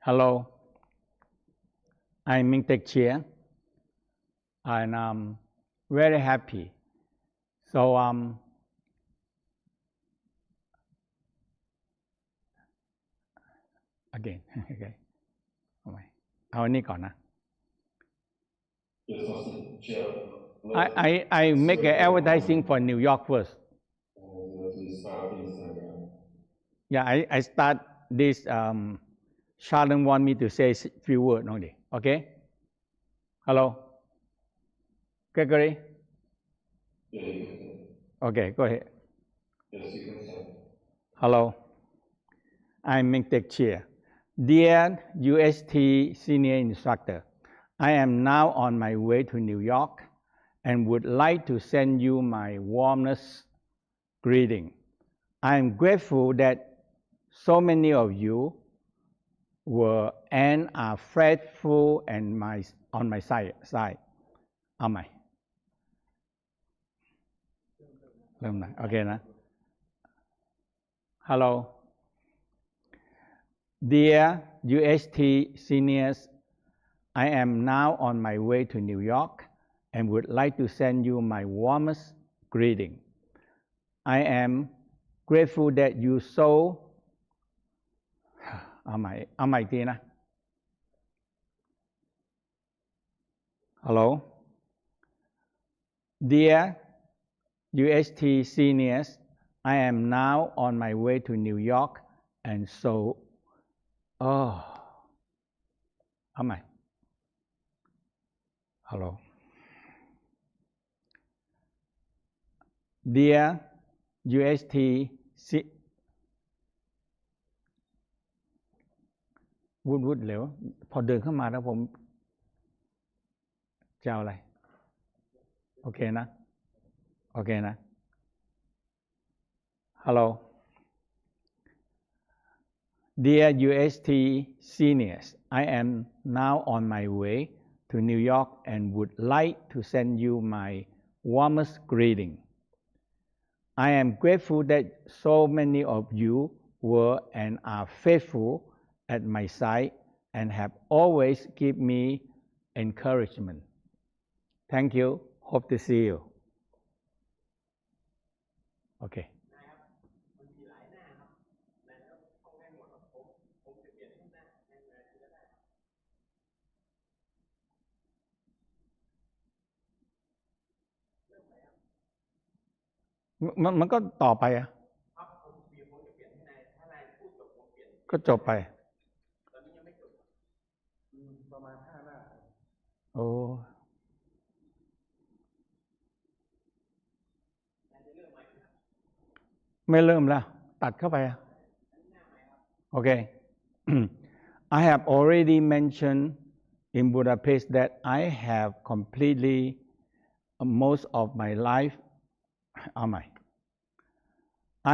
Hello, I'm Mantak Chia, and I'm very happy. So again, okay, เอาอันนี้ก่อนนะ I make an advertising for New York first. Yeah, I start this. Sharon want me to say a few words only. Okay. Hello, Gregory. Okay, go ahead. Yes, you can start. Hello, I'm Mantak Chia. Dear UST senior instructor, I am now on my way to New York and would like to send you my warmest greeting. I am grateful that so many of you were and are faithful and on my side. เอาใหม่เริ่มนะโอเคนะ Hello, dear UST seniors, I am now on my way to New York and would like to send you my warmest greeting. I am grateful that you so เอาใหม่อีกทีนะ Hello, dear UST seniors, I am now on my way to New York and so เอาใหม่ Hello, dear UST วุ่นเร็วพอเดินเข้ามาแล้วผมจะเอาอะไรโอเคนะ Hello, dear UST seniors, I am now on my way to New York and would like to send you my warmest greeting. I am grateful that so many of you were and are faithful at my side and have always given me encouragement. Thank you. Hope to see you. Okay. มันก็ต่อไปอ่ะก็จบไปประมาณ5 หน้าโอ้ไม่เริ่มแล้วตัดเข้าไปโอเค I have already mentioned in Budapest that I have completely most of my life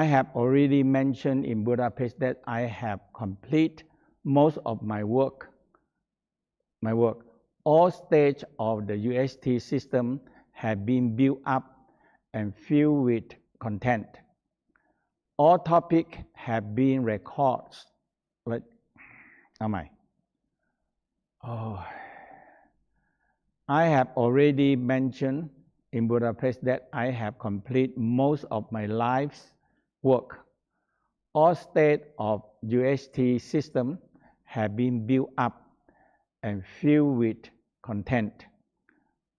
I have already mentioned in Budapest that I have complete most of my work. All stages of the UST system have been built up and filled with content. All topics have been recorded. I have already mentioned in Budapest that I have completed most of my life's work. All stages of UST system have been built up and filled with content.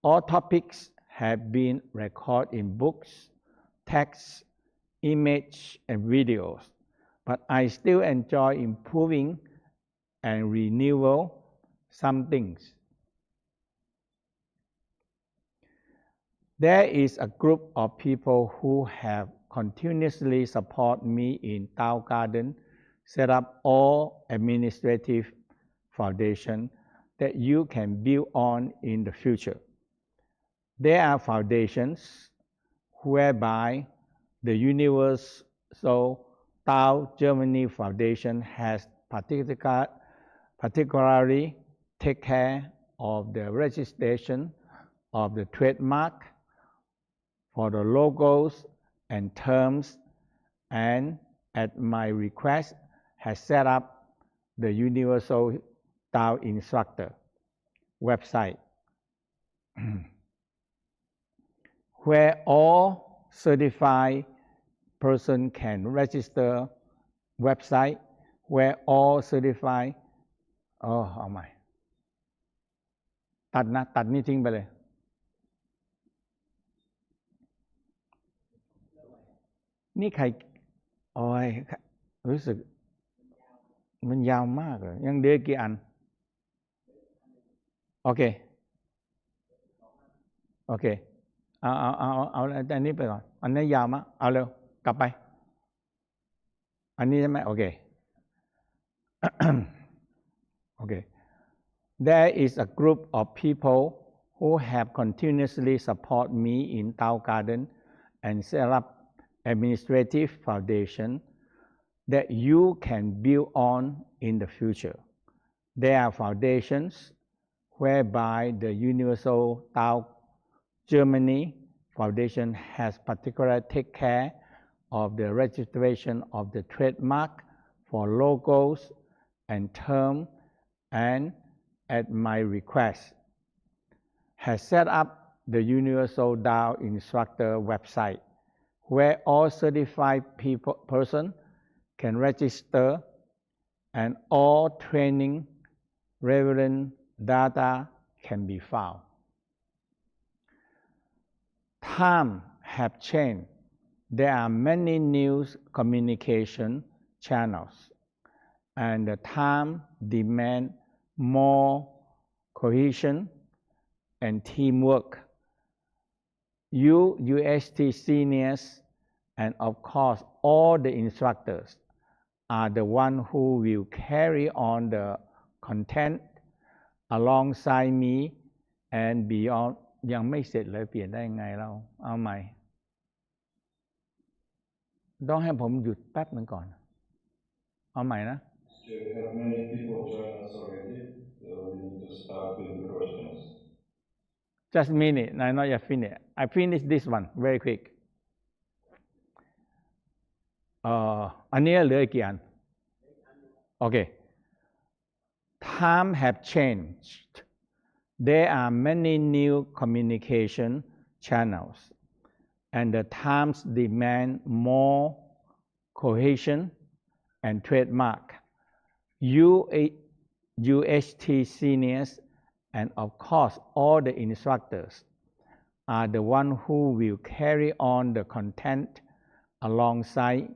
All topics have been recorded in books, texts, images, and videos, but I still enjoy improving and renewal some things. There is a group of people who have continuously supported me in Tao Garden, set up all administrative foundation that you can build on in the future. There are foundations whereby the Universal Tao Germany Foundation has particularly take care of the registration of the trademark for the logos and terms, and at my request has set up the Universal Tao Instructor website, where all certified person can register, website where all certified เอาใหม่ตัดนี่ทิ้งไปเลยนี่ใครโอ้ยรู้สึกมันยาวมากเลยยังเดือกี่อันโอเคเอาอันนี้ไปก่อนอันนี้ยาวมากเอาเร็วกลับไปอันนี้ใช่ไหมโอเค Okay. There is a group of people who have continuously supported me in Tao Garden and set up administrative foundation that you can build on in the future. There are foundations whereby the Universal Tao Germany Foundation has particularly take care of the registration of the trademark for logos and term, and at my request has set up the Universal Tao Instructor website where all certified person can register and all training relevant data can be found. Time have changed. There are many news communication channels, and the time demand more cohesion and teamwork. You UST seniors and of course all the instructors are the one who will carry on the content alongside me and beyond ยังไม่เสร็จเลยเปลี่ยนได้ไงเราเอาใหม่ต้องให้ผมหยุดแป๊บนึงก่อนเอาใหม่นะ So we have many people join us already, so we need to start with the questions. Just a minute, I'm not yet finished. I finish this one very quick. อันนี้เหลือกี่อัน Okay. Time have changed. There are many new communication channels, and the times demand more cohesion and trademark. UHT seniors and of course all the instructors are the one who will carry on the content alongside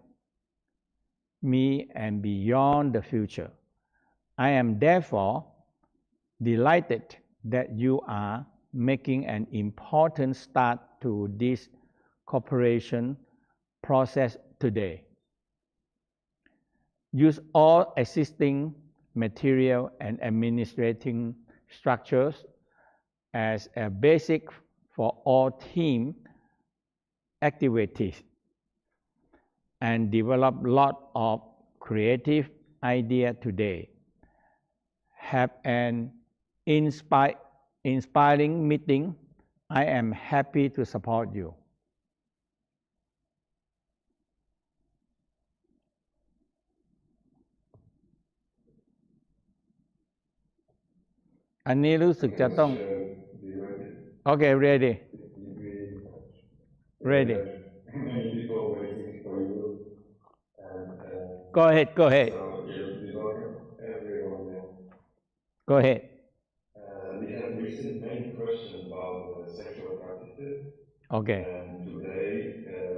me and beyond the future. I am therefore delighted that you are making an important start to this cooperation process today. Use all existing material and administrating structures as a basic for all team activities and develop a lot of creative ideas today. Have an inspiring meeting. I am happy to support you. อันนี้รู้สึกจะต้อง Okay, ready. Ready. Many people waiting for you. And, Go ahead. So yes, we welcome everyone. Go ahead. We have received many questions about sexual practices. Okay. And today,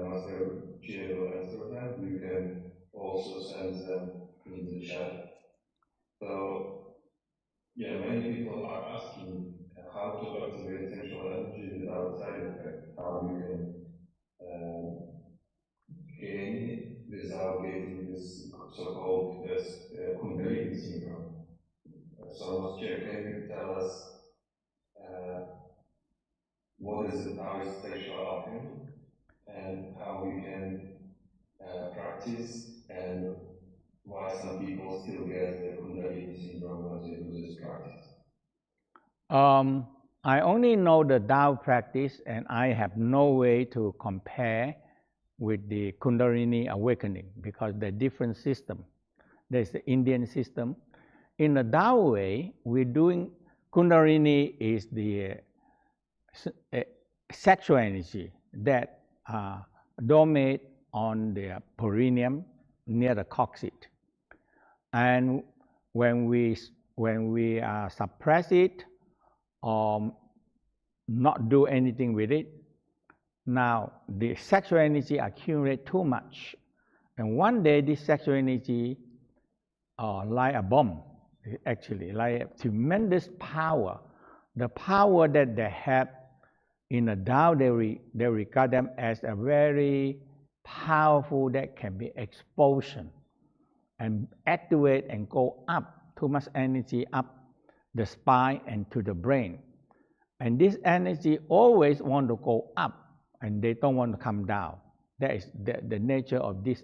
Master Chia will answer them. You can also send them in the chat. So, yeah, many people are asking how to activate sexual energy without side effects. How you can gain it without getting this so-called Kundalini syndrome. So, Master Chia, can you tell us what is the Taoist sexual alchemy and how we can practice and why some people still get the Kundalini syndrome when they do this practice? I only know the Tao practice and I have no way to compare with the Kundalini awakening because they're different system. There's the Indian system in the Tao way, we're doing Kundalini is the sexual energy that dominate on the perineum near the coccyx. And when we suppress it or not do anything with it, now the sexual energy accumulate too much, and one day this sexual energy like a bomb, actually like a tremendous power. The power that they have in the Tao, they regard them as a very powerful that can be explosion and activate and go up, too much energy up the spine and to the brain. And this energy always want to go up and they don't want to come down. That is the nature of this,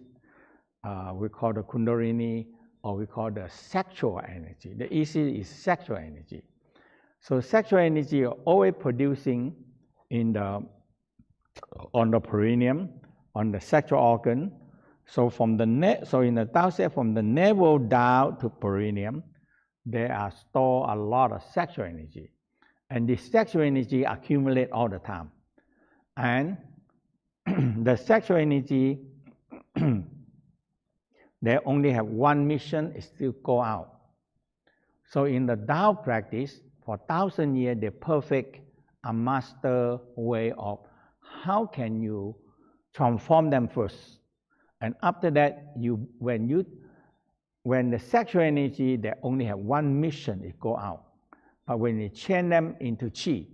we call the Kundalini, or we call the sexual energy. The EC is sexual energy. So sexual energy are always producing on the perineum, on the sexual organ. So from so in the Tao set, from the navel down to perineum, there are stored a lot of sexual energy. And this sexual energy accumulate all the time. And the sexual energy, they only have one mission, is to go out. So in the Tao practice, for 1,000 years, they perfect a master way of how can you transform them first. And after that, when the sexual energy, they only have one mission, it go out. But when you change them into Qi,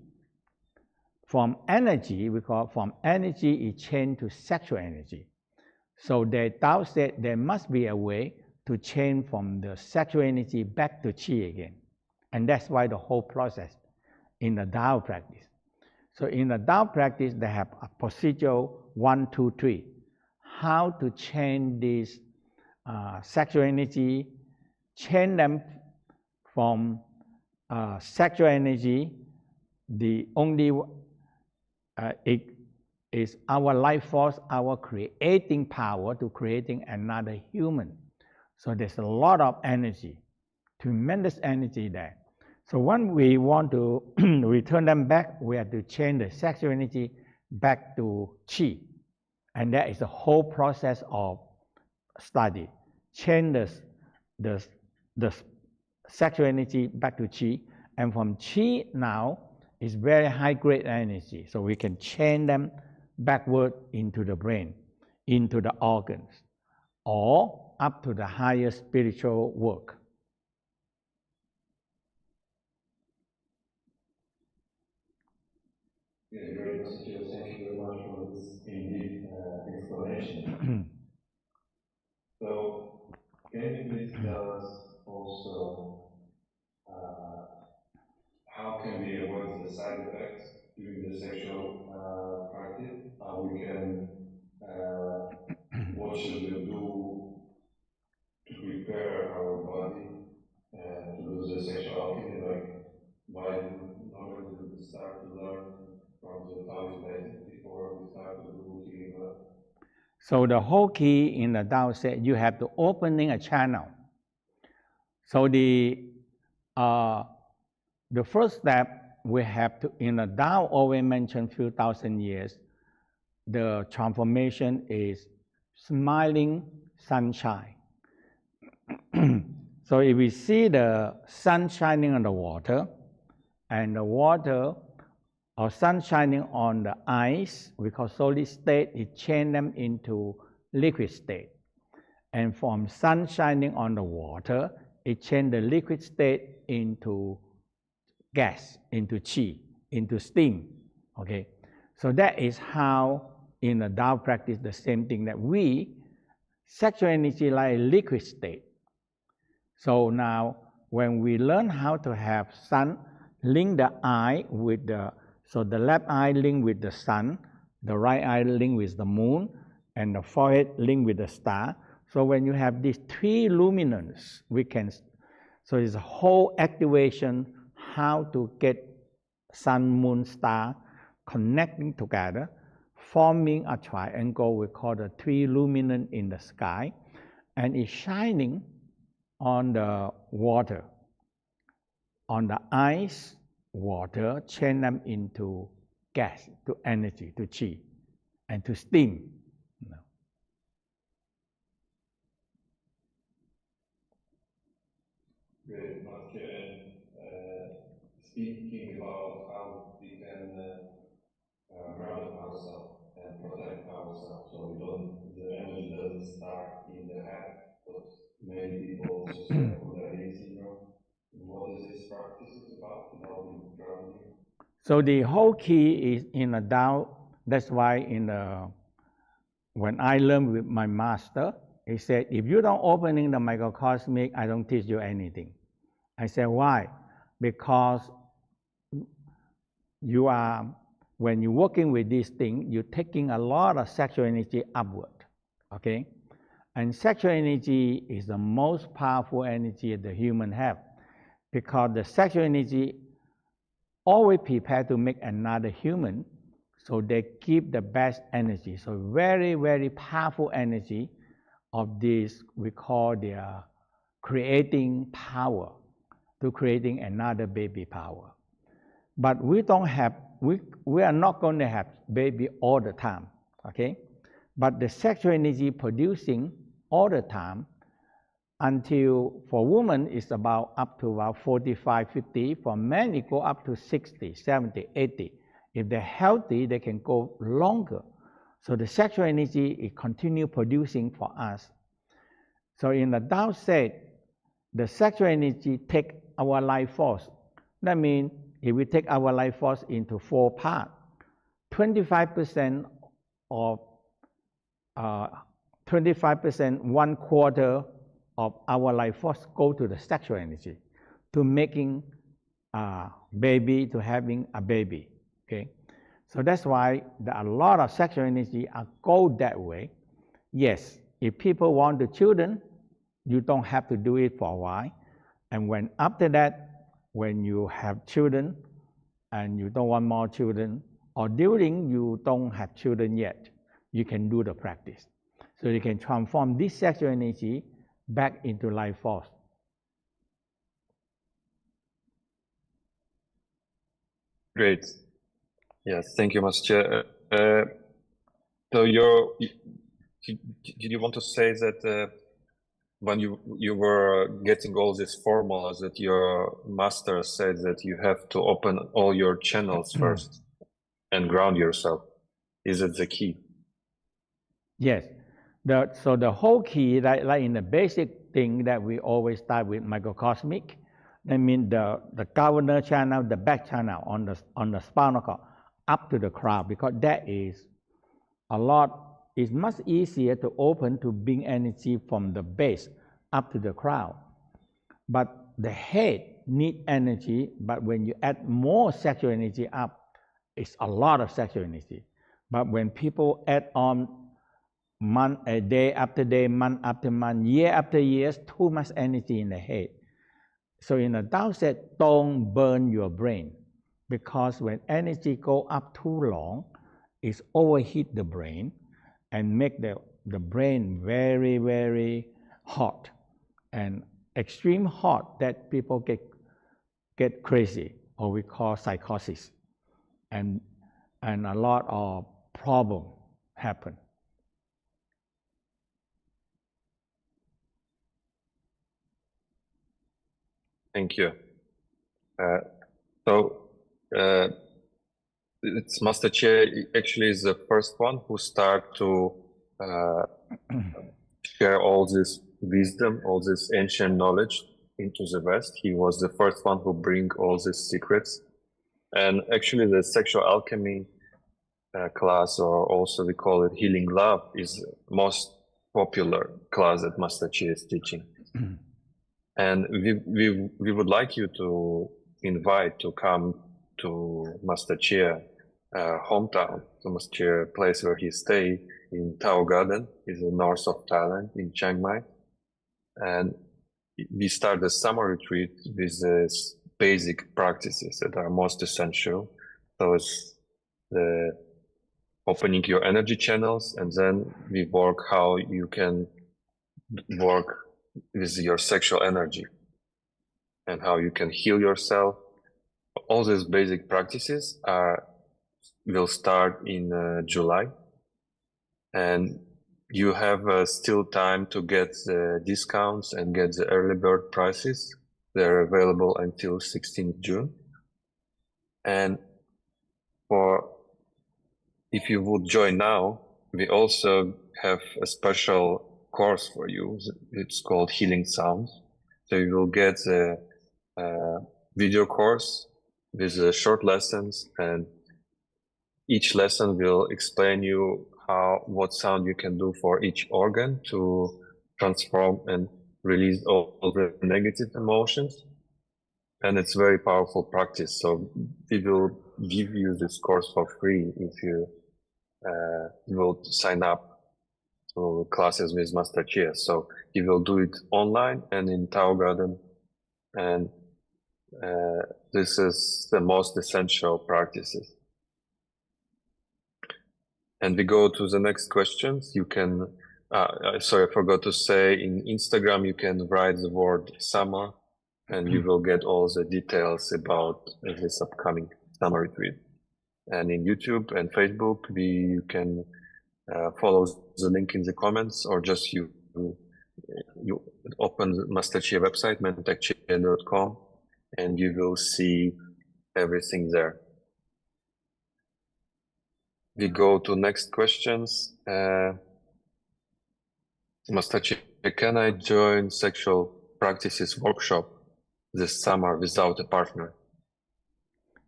from energy, we call from energy, it change to sexual energy. So the Tao said there must be a way to change from the sexual energy back to Qi again. And that's why the whole process in the Tao practice. So in the Tao practice, they have a procedure 1, 2, 3. How to change this sexual energy, change them from sexual energy. The only it is our life force, our creating power to creating another human. So there's a lot of energy, tremendous energy there. So when we want to return them back, we have to change the sexual energy back to Qi. And that is the whole process of study. Change the sexual energy back to Qi. And from Qi now is very high grade energy. So we can change them backward into the brain, into the organs, or up to the higher spiritual work. Yeah, great, Master Chia. Thank you very much for this in-depth explanation. So, can you please tell us also how can we avoid the side effects during the sexual practice? How we can, what should we do to prepare our body to do the sexual alchemy? Like, why normally do we start to learn from the Taoist basics before we start to do healing? So the whole key in the Tao said you have to opening a channel. So the first step we have to, in the Tao always mentioned few thousand years, the transformation is smiling sunshine. So if we see the sun shining on the water, and the water or sun shining on the ice, we call solid state, it change them into liquid state. And from sun shining on the water, it change the liquid state into gas, into Qi, into steam. Okay, so that is how in the Tao practice the same thing, that we sexual energy like a liquid state. So now when we learn how to have sun link the eye with so the left eye link with the sun, the right eye link with the moon, and the forehead link with the star. So when you have these three luminance, we can, so it's a whole activation how to get sun, moon, star connecting together, forming a triangle we call the three luminance in the sky, and it's shining on the water, on the ice, water, change them into gas, to energy, to chi, and to steam. Great, Master. And speaking about how we can ground ourselves and protect ourselves, so the energy doesn't start in the head, but many people suffer Kundalini syndrome. What is this practice about to help in grounding? So the whole key is in the Tao. That's why when I learned with my master, he said, if you don't opening the microcosmic, I don't teach you anything. I said, why? Because when you're working with this thing, you're taking a lot of sexual energy upward, okay? And sexual energy is the most powerful energy the human have, because the sexual energy always prepare to make another human, so they keep the best energy. So very, very powerful energy of this, we call their creating power, to creating another baby power. But we are not going to have baby all the time, okay? But the sexual energy producing all the time, until for women it's about up to about 45, 50. For men it go up to 60, 70, 80. If they're healthy, they can go longer. So the sexual energy is continue producing for us. So in the Tao said, the sexual energy take our life force. That means if we take our life force into 4 parts, 25% of 25%, 1/4 of our life force go to the sexual energy, to making a baby, to having a baby. Okay, so that's why there are a lot of sexual energy go that way. Yes, if people want the children, you don't have to do it for a while, and when after that, when you have children and you don't want more children, or during you don't have children yet, you can do the practice. So you can transform this sexual energy back into life force. Great. Yes, thank you, Master. So did you want to say that when you were getting all these formulas, that your master said that you have to open all your channels first and ground yourself? Is it the key? Yes. So the whole key, like in the basic thing that we always start with microcosmic, that means the governor channel, the back channel on the spinal cord, up to the crown, because that is it's much easier to open, to bring energy from the base up to the crown. But the head need energy, but when you add more sexual energy up, it's a lot of sexual energy. But when people add on day after day, month after month, year after year, too much energy in the head. So in the Tao said, don't burn your brain, because when energy go up too long, it overheat the brain and make the brain very, very hot, and extreme hot, that people get crazy, or we call psychosis, and a lot of problem happen. Thank you. It's Master Chia actually is the first one who start to share all this wisdom, all this ancient knowledge into the West. He was the first one who bring all these secrets. And actually the Sexual Alchemy class, or also we call it Healing Love, is most popular class that Master Chia is teaching. And we would like you to invite to come to Master Chia hometown, to Master Chia place where he stay in Tao Garden, is the north of Thailand, in Chiang Mai. And we start the summer retreat with these basic practices that are most essential. So it's the opening your energy channels, and then we work how you can work with your sexual energy and how you can heal yourself. All these basic practices will start in July, and you have still time to get the discounts and get the early bird prices. They're available until 16th June. And if you would join now, we also have a special course for you. It's called Healing Sounds. So you will get a video course with short lessons, and each lesson will explain you what sound you can do for each organ to transform and release all the negative emotions. And it's very powerful practice. So we will give you this course for free if you will sign up to classes with Master Chia. So you will do it online and in Tao Garden. And this is the most essential practices. And we go to the next questions. You can, sorry, I forgot to say, in Instagram, you can write the word summer and you will get all the details about this upcoming summer retreat. And in YouTube and Facebook, you can follow the link in the comments, or just you open the Master Chia website, mantakchia.com, and you will see everything there. We go to next questions. Master Chia, can I join sexual practices workshop this summer without a partner?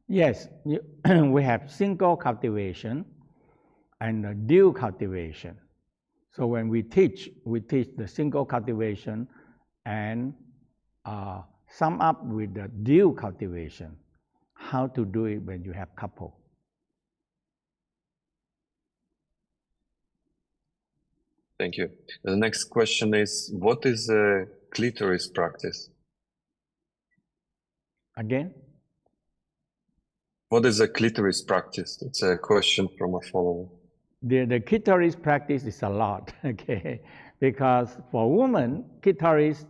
Yes, we have single cultivation and dual cultivation. So when we teach the single cultivation and sum up with the dual cultivation, how to do it when you have couple. Thank you. The next question is, what is a clitoris practice? Again? What is a clitoris practice? It's a question from a follower. The clitoris practice is a lot, okay? Because for women, clitoris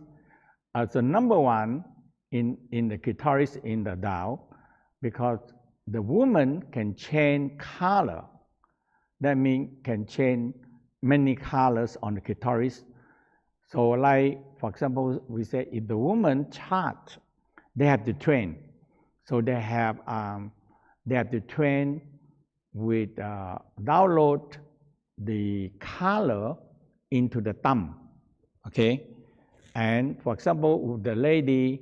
is the number one in the clitoris in the Tao, because the woman can change color. That means can change many colors on the clitoris. So like, for example, we say if the woman chart, they have to train. So they have to train with download the color into the thumb, okay? And for example, with the lady,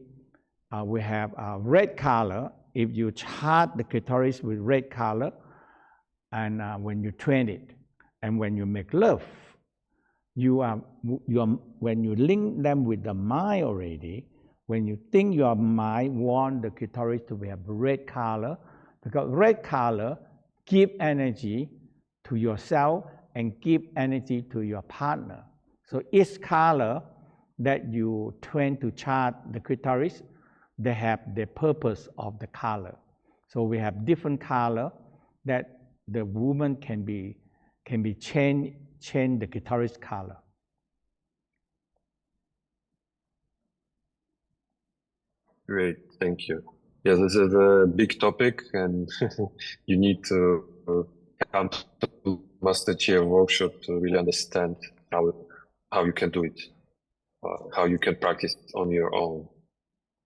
we have red color. If you chart the clitoris with red color, and when you train it, and when you make love, when you link them with the mind already, when you think your mind want the clitoris to have red color, because red color give energy to yourself and give energy to your partner. So each color that you train to chart the clitoris, they have the purpose of the color. So we have different color that the woman can be change the clitoris color. Great, thank you. Yeah, this is a big topic, and you need to come to Master Chia workshop to really understand how you can do it, how you can practice on your own.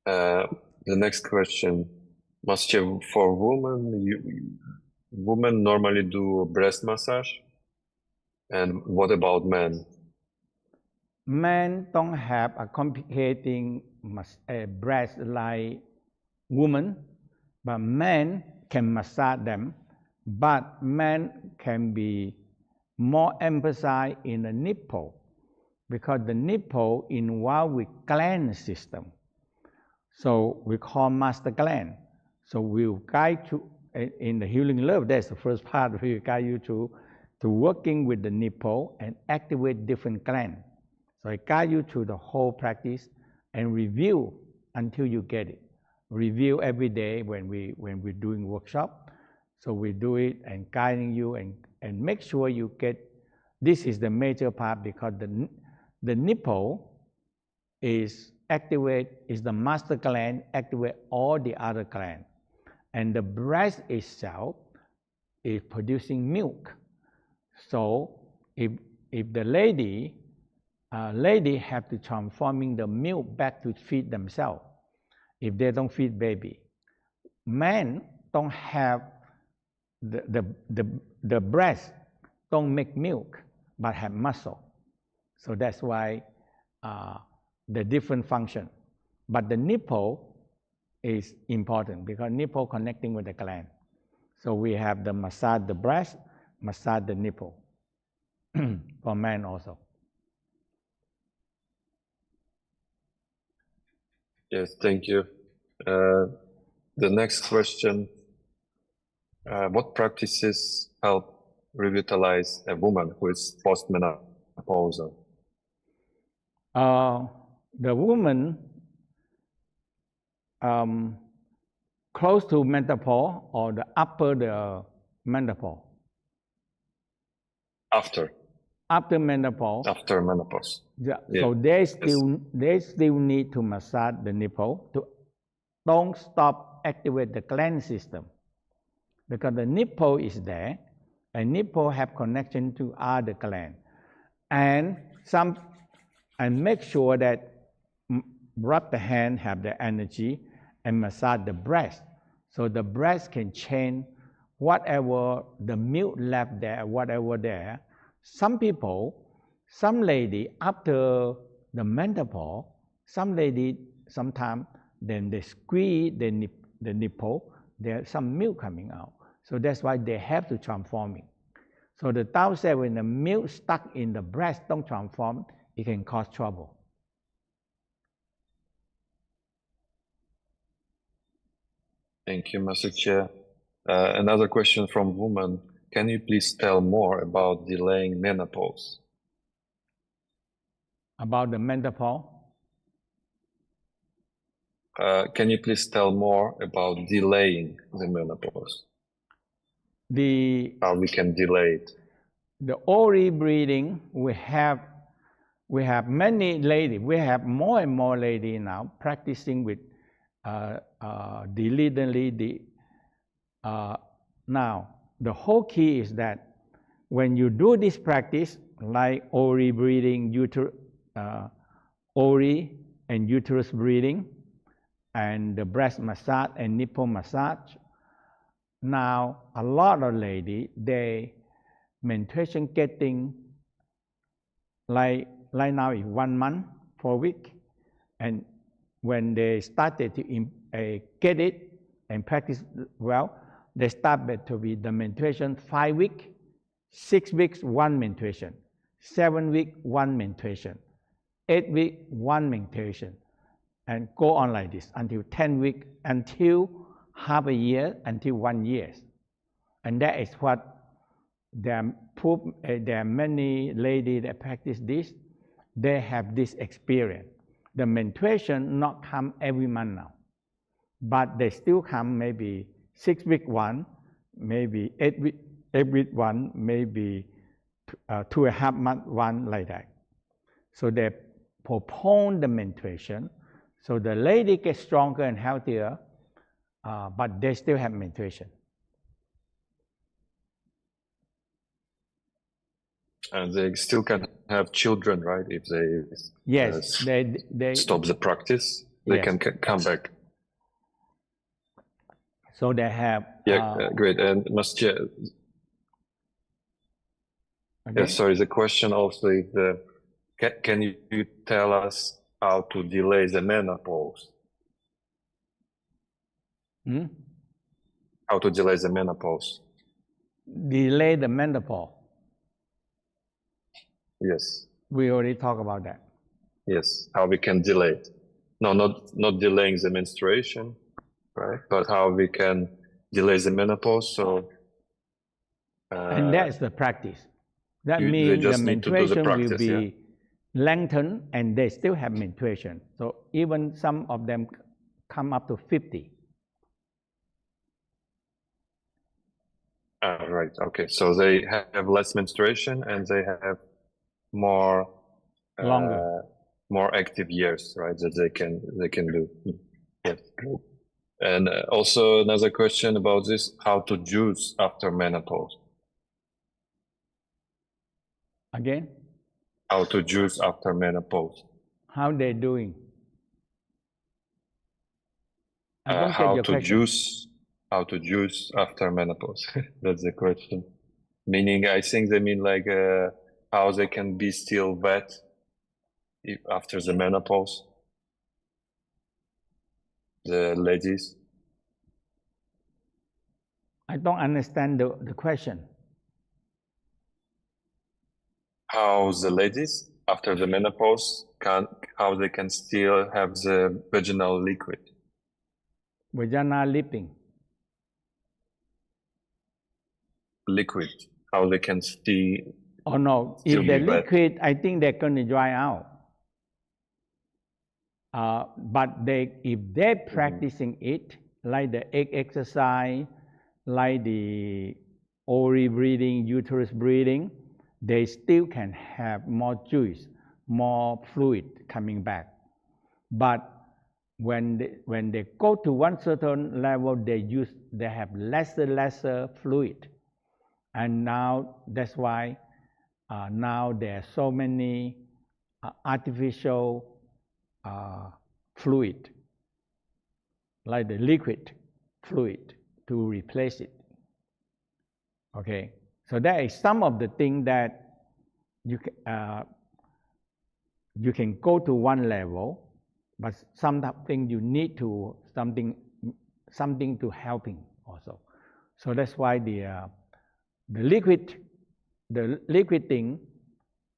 The next question, Master Chia, for women normally do breast massage, and what about men? Men don't have a complicating breast like women, but men can massage them, but men can be more emphasized in the nipple, because the nipple involved with gland system. So we call master gland. So we'll guide you in the healing love. That's the first part. We will guide you to working with the nipple and activate different glands. So I guide you through the whole practice and review until you get it. Review every day when we're doing workshop. So we do it and guiding you and make sure you get. This is the major part, because the nipple is the master gland, activate all the other gland. And the breast itself is producing milk. So if the lady have to transforming the milk back to feed themselves, if they don't feed baby. Men don't have the breast don't make milk, but have muscle. So that's why the different function. But the nipple is important because nipple connecting with the gland. So we have the massage the breast, massage the nipple for men also. Yes, thank you. The next question, what practices help revitalize a woman who is postmenopausal? The woman close to menopause or the upper the menopause? After menopause. After menopause. Yeah. So they still need to massage the nipple to don't stop activate the gland system, because the nipple is there, and nipple have connection to other gland, and make sure that rub the hand have the energy and massage the breast, so the breast can change whatever the milk left there, whatever there. Some lady after the menopause, some lady sometimes then they squeeze the nipple, there's some milk coming out. So that's why they have to transform it. So the Tao said when the milk stuck in the breast don't transform, it can cause trouble. Thank you, Master Chia. Another question from woman. Can you please tell more about delaying menopause? About the menopause? Can you please tell more about delaying the menopause? How we can delay it? The early breeding, we have many ladies. We have more and more ladies now practicing with diligently. Now, the whole key is that when you do this practice, like ovary breathing, ovary and uterus breathing, and the breast massage and nipple massage, now a lot of ladies, they menstruation getting like now is 1 month, 4 weeks, and when they started to get it and practice well, they started to be the menstruation 5 weeks, 6 weeks, 1 menstruation, 7 weeks, 1 menstruation, 8 weeks, 1 menstruation, and go on like this until 10 weeks, until half a year, until 1 year. And that is what there are many ladies that practice this. They have this experience. The menstruation not come every month now, but they still come maybe 6 weeks one, maybe 8 weeks one, maybe 2.5 months one, like that. So they postpone the menstruation, so the lady gets stronger and healthier, but they still have menstruation. And they still can have children, right? If they they stop the practice, they can come back. So they have great. And Master, sorry, the question also is, can you tell us how to delay the menopause? How to delay the menopause? Delay the menopause? Yes. We already talked about that. Yes, how we can delay it. No, not delaying the menstruation, right? But how we can delay the menopause. So, and that's the practice. That means the menstruation will be lengthened, and they still have menstruation. So even some of them come up to 50. Right. Okay. So they have less menstruation, and they have more longer. more active years, right? That they can do. Yes. And also another question about this: how to juice after menopause? Again? How to juice after menopause? How they doing? I don't get your question. How to juice after menopause? That's the question. Meaning, I think they mean like how they can be still wet if after the menopause. The ladies. I don't understand the question. How the ladies after the menopause how they can still have the vaginal liquid. Vaginal lipping. Liquid. How they can still. Oh no, if the liquid, I think they're going to dry out. But if they're practicing it, like the egg exercise, like the ovary breathing, uterus breathing, they still can have more juice, more fluid coming back. But when they go to one certain level, they have lesser fluid, and now that's why now there are so many artificial fluid, like the liquid fluid, to replace it. Okay, so that is some of the things that you can go to one level, but something you need to something to helping also. So that's why the liquid thing,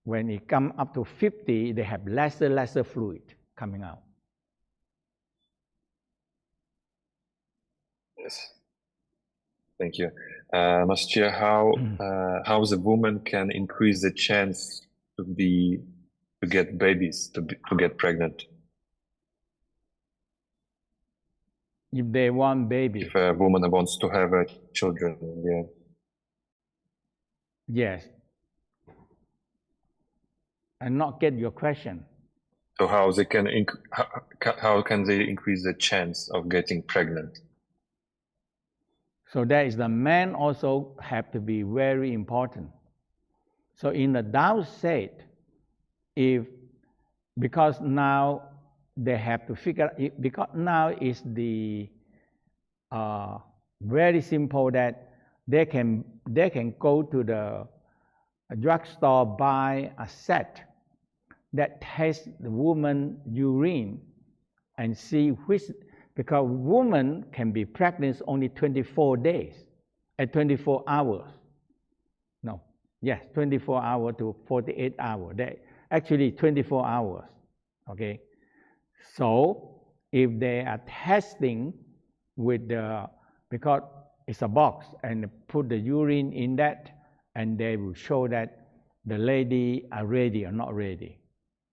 when it come up to 50, they have lesser fluid coming out. Yes. Thank you. Master Chia, how the woman can increase the chance to get babies, to get pregnant? If they want baby. If a woman wants to have children, yeah. Yes. And not get your question. So how can they increase the chance of getting pregnant? So that is the man also have to be very important. So in the Tao state, because now they have to figure, because now is the very simple that they can go to the drugstore, buy a set that tests the woman urine and see which, because woman can be pregnant only 24 days, at 24 hours. No, yes, 24 hours to 48 hours. Actually 24 hours, okay? So if they are testing with because it's a box and put the urine in that, and they will show that the lady are ready or not ready,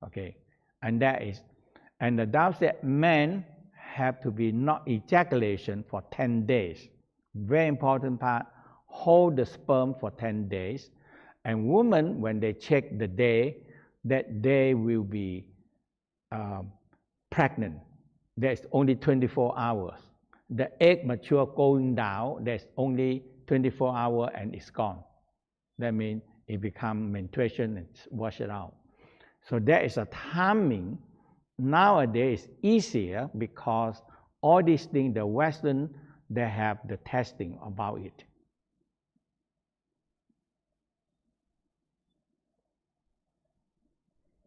okay? And the Tao said men have to be not ejaculation for 10 days. Very important part, hold the sperm for 10 days. And women, when they check the day, that they will be pregnant. There's only 24 hours. The egg mature going down, there's only 24 hours and it's gone. That means it becomes menstruation and wash it out. So there is a timing. Nowadays easier because all these things, the Western, they have the testing about it.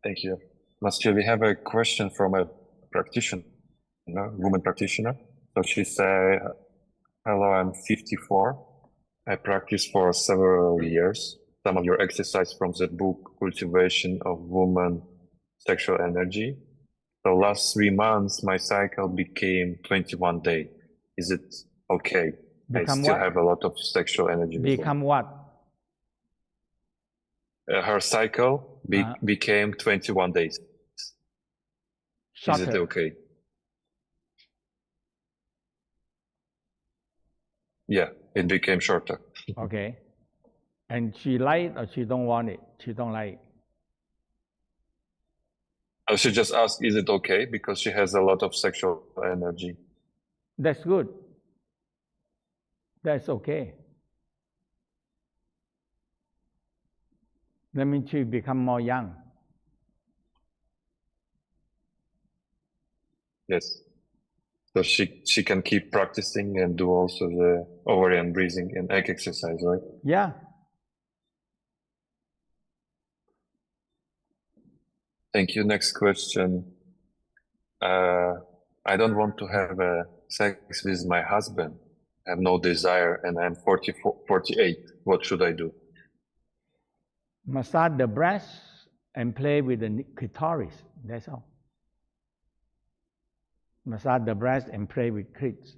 Thank you. Master, we have a question from a practitioner, woman practitioner. So she said, hello, I'm 54. I practice for several years. Some of your exercise from the book, Cultivation of Woman Sexual Energy. The last 3 months, my cycle became 21 days. Is it okay? Become I still what? have a lot of sexual energy. Become what? Her cycle became 21 days. Shorter. Is it okay? Yeah, it became shorter. Okay. And she like or she don't want it? She don't like it? I should just ask, is it okay? Because she has a lot of sexual energy. That's good. That's okay. That means she become more young. Yes. So she can keep practicing and do also the ovarian breathing and egg exercise, right? Yeah. Thank you. Next question. I don't want to have sex with my husband. I have no desire and I'm 48. What should I do? Massage the breast and play with the clitoris. That's all. Massage the breast and play with clits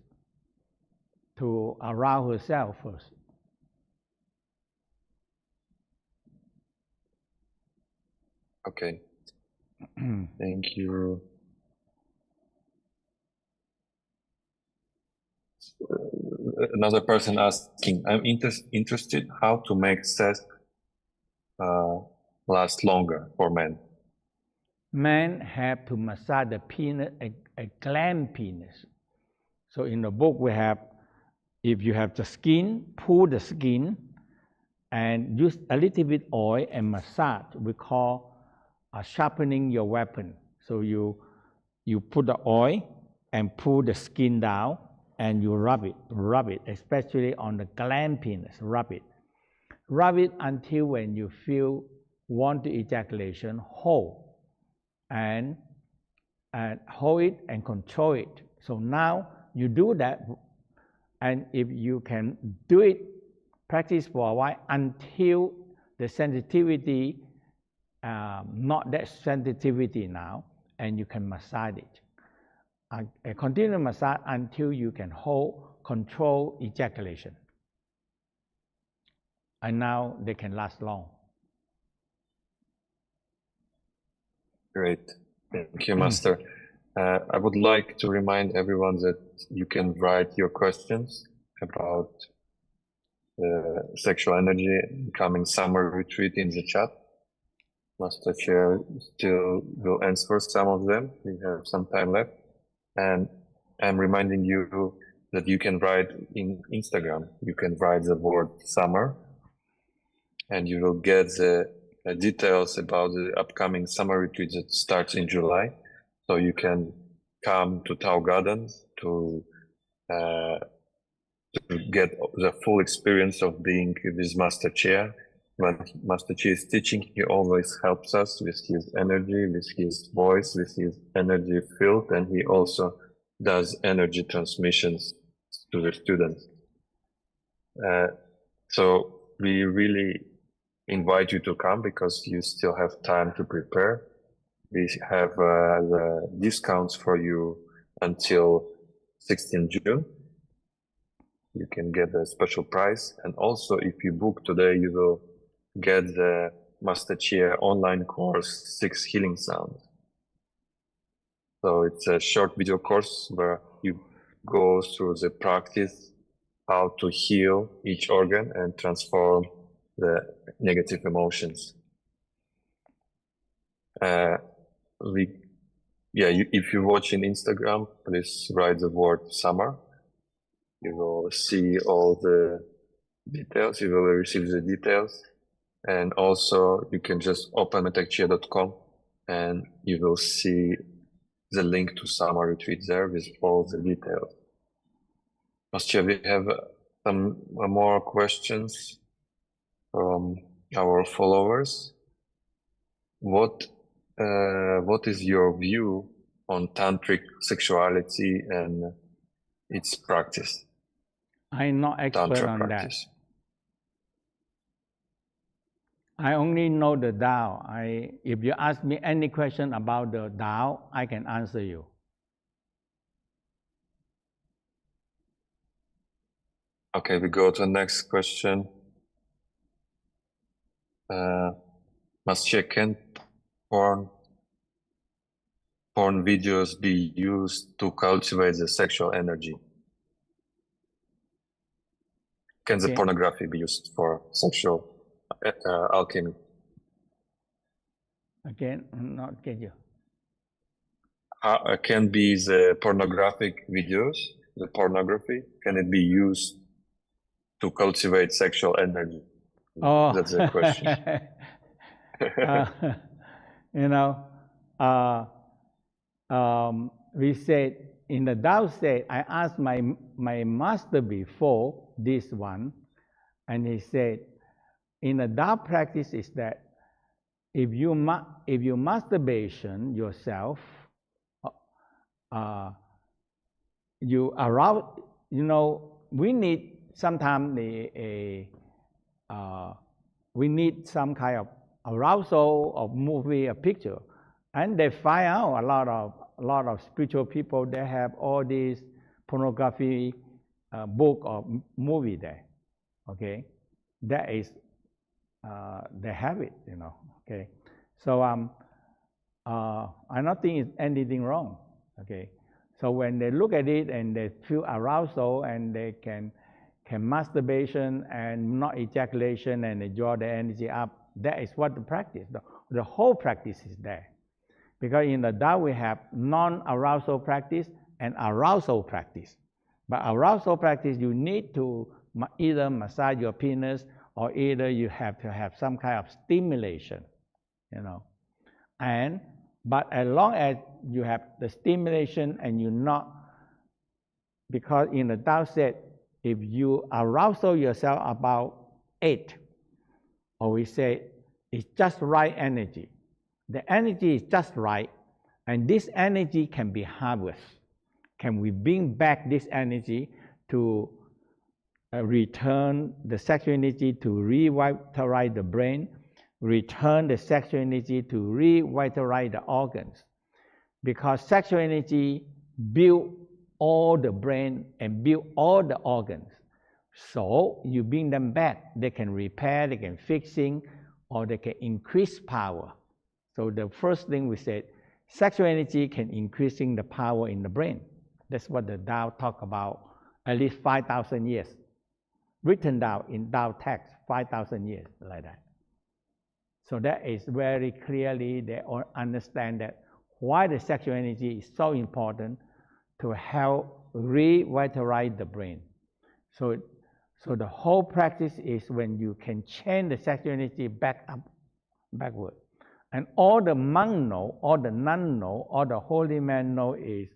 to arouse herself first. Okay. Thank you. Another person asking, I'm interested how to make sex last longer for men. Men have to massage the penis, a gland penis. So in the book we have, if you have the skin, pull the skin and use a little bit oil and massage. We call sharpening your weapon. So you put the oil and pull the skin down and you rub it, especially on the gland penis, rub it. Rub it until when you feel want the ejaculation, hold and hold it and control it. So now you do that, and if you can do it, practice for a while until the sensitivity, not that sensitivity now, and you can massage it. Continue massage until you can control ejaculation. And now they can last long. Great. Thank you, Master. I would like to remind everyone that you can write your questions about sexual energy coming summer retreat in the chat. Master Chia still will answer some of them. We have some time left. And I'm reminding you that you can write in Instagram. You can write the word summer and you will get the details about the upcoming summer retreat that starts in July. So you can come to Tao Gardens to get the full experience of being with Master Chia. When Master Chia is teaching, he always helps us with his energy, with his voice, with his energy field, and he also does energy transmissions to the students. So we really invite you to come because you still have time to prepare. We have the discounts for you until 16 June. You can get a special price. And also, if you book today, you will get the Master Chia online course, 6 Healing Sounds. So it's a short video course where you go through the practice, how to heal each organ and transform the negative emotions. If you watch in Instagram, please write the word summer. You will see all the details. You will receive the details. And also you can just open mantakchia.com and you will see the link to summer retreat there with all the details. Master, we have some more questions from our followers. What is your view on tantric sexuality and its practice? I'm not expert Tantra on practice. that. I only know the Tao. If you ask me any question about the Tao, I can answer you. Okay, we go to the next question. Master, can porn videos be used to cultivate the sexual energy? Can the pornography be used for sexual alchemy? Again, not get you. can be the pornographic videos, the pornography, can it be used to cultivate sexual energy? Oh, That's the question. you know, we said in the Tao state, I asked my master before this one, and he said, in the Tao practice is that if you masturbation yourself, you arouse, we need sometimes we need some kind of arousal of movie or picture, and they find out a lot of spiritual people, they have all these pornography book or movie there. Okay, that is they have it, Okay, so I don't think it's anything wrong. Okay, so when they look at it and they feel arousal and they can masturbation and not ejaculation and they draw the energy up, that is what the practice. The whole practice is there. Because in the Tao we have non-arousal practice and arousal practice. But arousal practice, you need to either massage your penis or either you have to have some kind of stimulation, But as long as you have the stimulation and you're not, because in the Tao said, if you arousal yourself about 8, or we say it's just right energy. The energy is just right, and this energy can be harvested. Can we bring back this energy to return the sexual energy to revitalize the brain, return the sexual energy to revitalize the organs? Because sexual energy build all the brain and build all the organs. So you bring them back, they can repair, they can fixing, or they can increase power. So the first thing we said, sexual energy can increasing the power in the brain. That's what the Tao talk about at least 5,000 years. Written down in Tao text, 5,000 years, like that. So that is very clearly, they all understand that why the sexual energy is so important to help revitalize the brain. So the whole practice is when you can change the sexual energy backward. And all the monk know, all the nun know, all the holy man know is,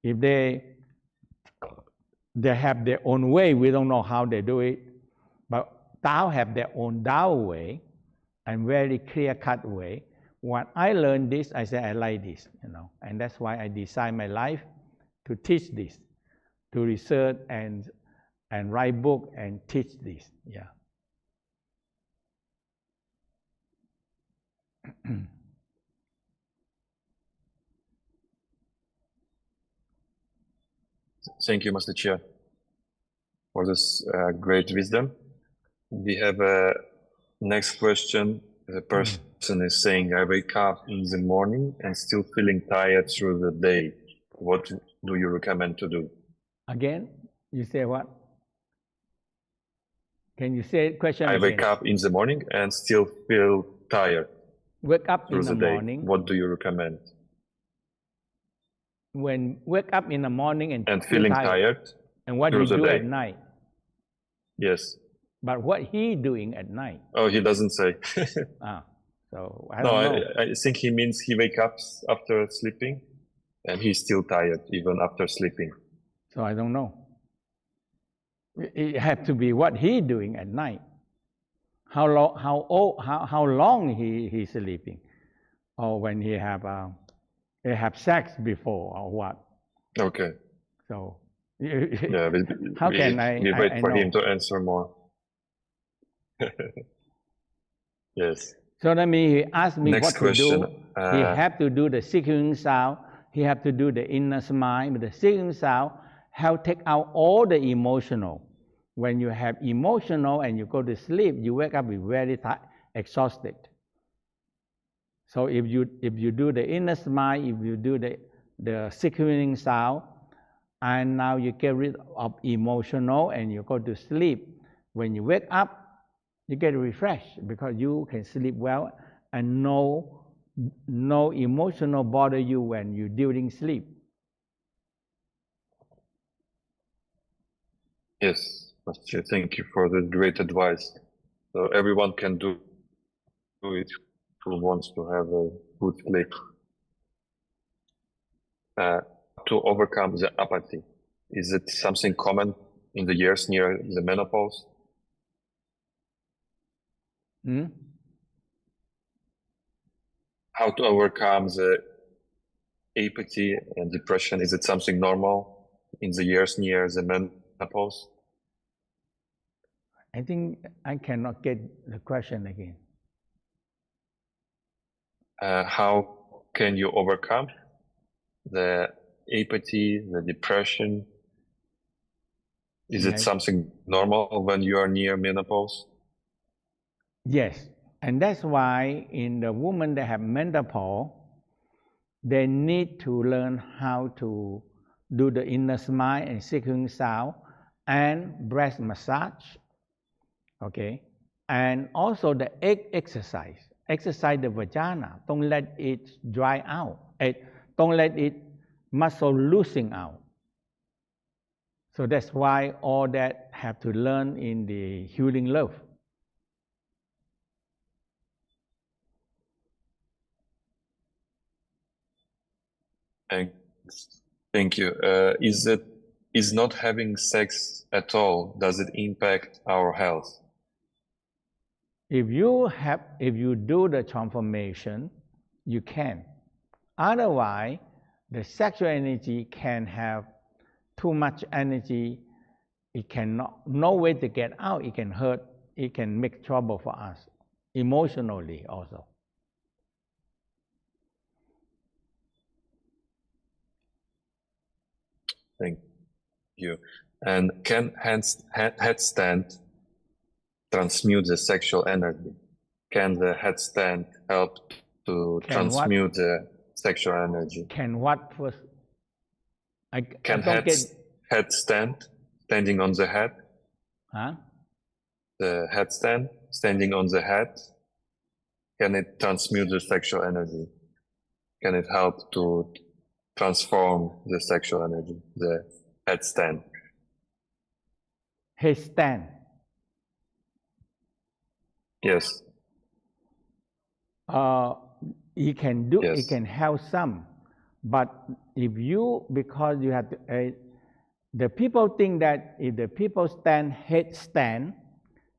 if they have their own way, we don't know how they do it, but Tao have their own Tao way, and very clear-cut way. When I learned this, I said, I like this, and that's why I design my life to teach this, to research and write book and teach this, yeah. Thank you, Master Chia, for this great wisdom. We have a next question. The person is saying, I wake up in the morning and still feeling tired through the day. What do you recommend to do? Again, you say what? Can you say question I again? wake up in the morning and still feel tired. Wake up in the day. morning. What do you recommend? When wake up in the morning and feeling tired. And what do you do at night? Yes. But what he doing at night? Oh, he doesn't say. So I don't know. I think he means he wakes up after sleeping and he's still tired even after sleeping. So I don't know. It has to be what he doing at night. How long he's sleeping, or when he have sex before, or what? Okay. So yeah, how can I? We wait for know? him to answer more. Yes. So that means he asked me Next what question. to do. He have to do the seeking sound. He have to do the inner smile. But the seeking sound help take out all the emotional. When you have emotional and you go to sleep, you wake up with very exhausted. So if you do the inner smile, if you do the seeking sound, and now you get rid of emotional and you go to sleep, when you wake up, you get refreshed because you can sleep well and know no emotional bother you when you during sleep. Yes, Master Chia, thank you for the great advice. So everyone can do it who wants to have a good sleep. To overcome the apathy, is it something common in the years near the menopause? How to overcome the apathy and depression? Is it something normal in the years near the menopause? I think I cannot get the question again. How can you overcome the apathy, the depression? Is it something normal when you are near menopause? Yes, and that's why in the women that have menopause, they need to learn how to do the inner smile and seeking sound and breast massage, okay? And also the egg exercise. Exercise the vagina. Don't let it dry out. Don't let it muscle losing out. So that's why all that have to learn in the healing love. Thank you. Is not having sex at all, does it impact our health? If you do the transformation, you can. Otherwise, the sexual energy can have too much energy. It cannot, no way to get out. It can hurt. It can make trouble for us emotionally also. Thank you. And can headstand transmute the sexual energy? Can the headstand help to transmute the sexual energy? Can what first? Can headstand, standing on the head? Huh? The headstand, standing on the head, can it transmute the sexual energy? Can it help to transform the sexual energy, the headstand? Headstand. Yes. It can do. Yes. It can help some, but if you, because you have to, the people think that if the people stand headstand,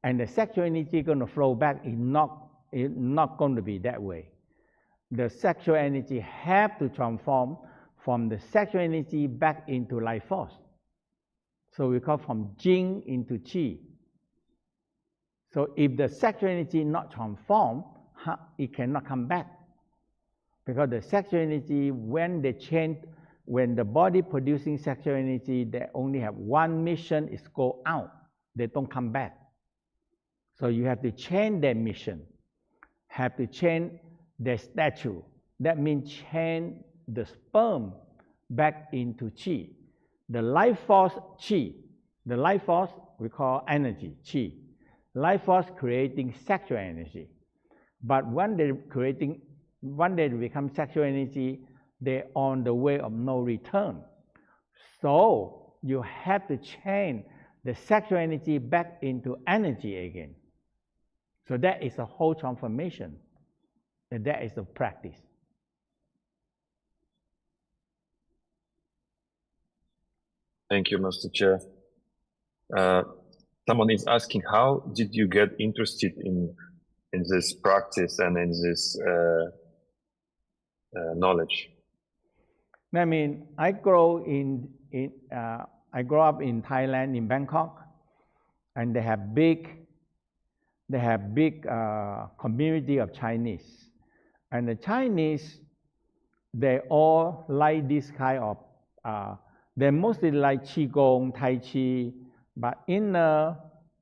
and the sexual energy going to flow back, it's not going to be that way. The sexual energy have to transform from the sexual energy back into life force. So we call from Jing into Qi. So if the sexual energy not transformed, it cannot come back. Because the sexual energy, when they change, when the body producing sexual energy, they only have one mission, is go out. They don't come back. So you have to change their mission, have to change their statue. That means change the sperm back into Qi. The life force Qi. The life force we call energy, Qi. Life force creating sexual energy. But when they become sexual energy, they're on the way of no return. So you have to change the sexual energy back into energy again. So that is a whole transformation, and that is a practice. Thank you, Master Chair. Someone is asking, how did you get interested in this practice and in this knowledge? I mean, I grew up in Thailand, in Bangkok, and they have big community of Chinese, and the Chinese, they all like this kind of. They mostly like Qigong, Tai Chi, but inner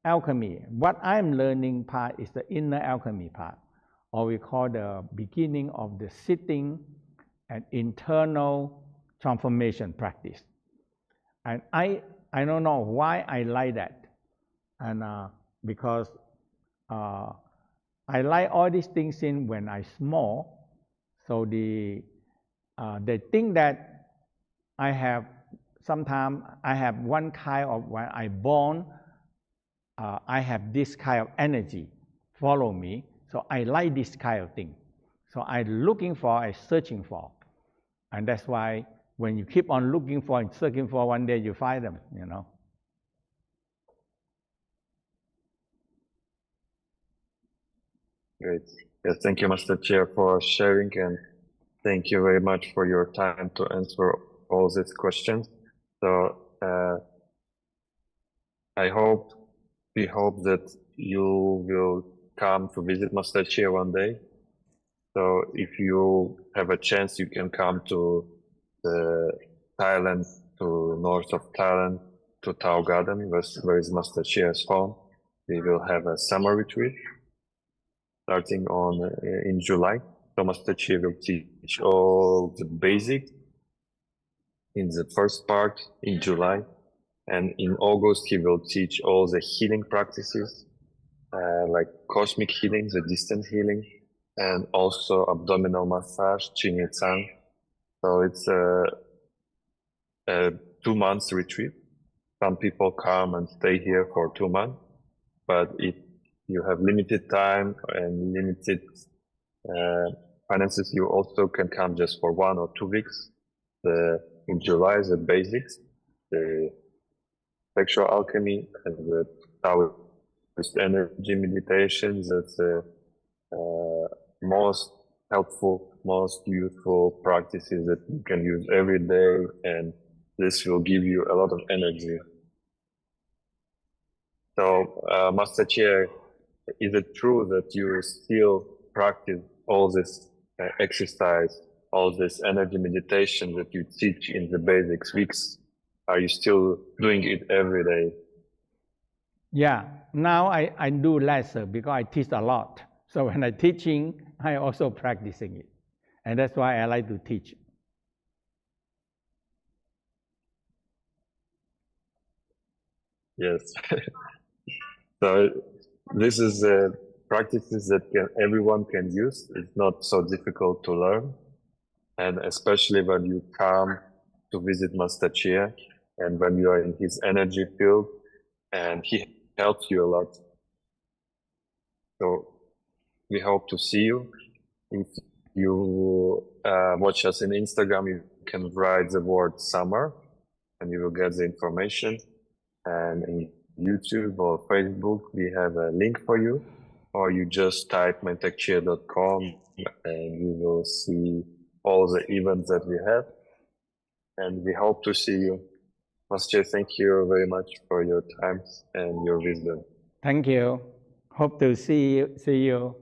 alchemy. What I'm learning part is the inner alchemy part, or we call the beginning of the sitting and internal transformation practice. And I don't know why I like that, and because I like all these things in when I small, So they think that sometimes I have one kind of, when I born, I have this kind of energy follow me. So I like this kind of thing. So I'm looking for, I'm searching for. And that's why when you keep on looking for and searching for, one day you find them, you know. Great. Yes, thank you, Master Chia, for sharing, and thank you very much for your time to answer all these questions. So we hope that you will come to visit Master Chia one day. So if you have a chance, you can come to Thailand, to north of Thailand, to Tao Garden, where is Master Chia's home. We will have a summer retreat starting in July. So Master Chia will teach all the basics in the first part in July. And in August, he will teach all the healing practices, like cosmic healing, the distant healing, and also abdominal massage, Qing Yi Tsang. So it's a 2 months retreat. Some people come and stay here for 2 months, but if you have limited time and limited finances, you also can come just for 1 or 2 weeks. In July, the basics, the Sexual Alchemy, and the Taoist energy meditations. That's the most helpful, most useful practices that you can use every day, and this will give you a lot of energy. So, Master Chia, is it true that you still practice all this exercise, all this energy meditation that you teach in the basics weeks? Are you still doing it every day? Yeah, now I do less because I teach a lot. So when I'm teaching, I also practicing it. And that's why I like to teach. Yes. So this is practices that everyone can use. It's not so difficult to learn. And especially when you come to visit Master Chia and when you are in his energy field, and he helps you a lot. So we hope to see you. If you watch us in Instagram, you can write the word summer and you will get the information. And in YouTube or Facebook, we have a link for you, or you just type mantakchia.com and you will see all the events that we have. And we hope to see you. Master, thank you very much for your time and your wisdom. Thank you. Hope to see you.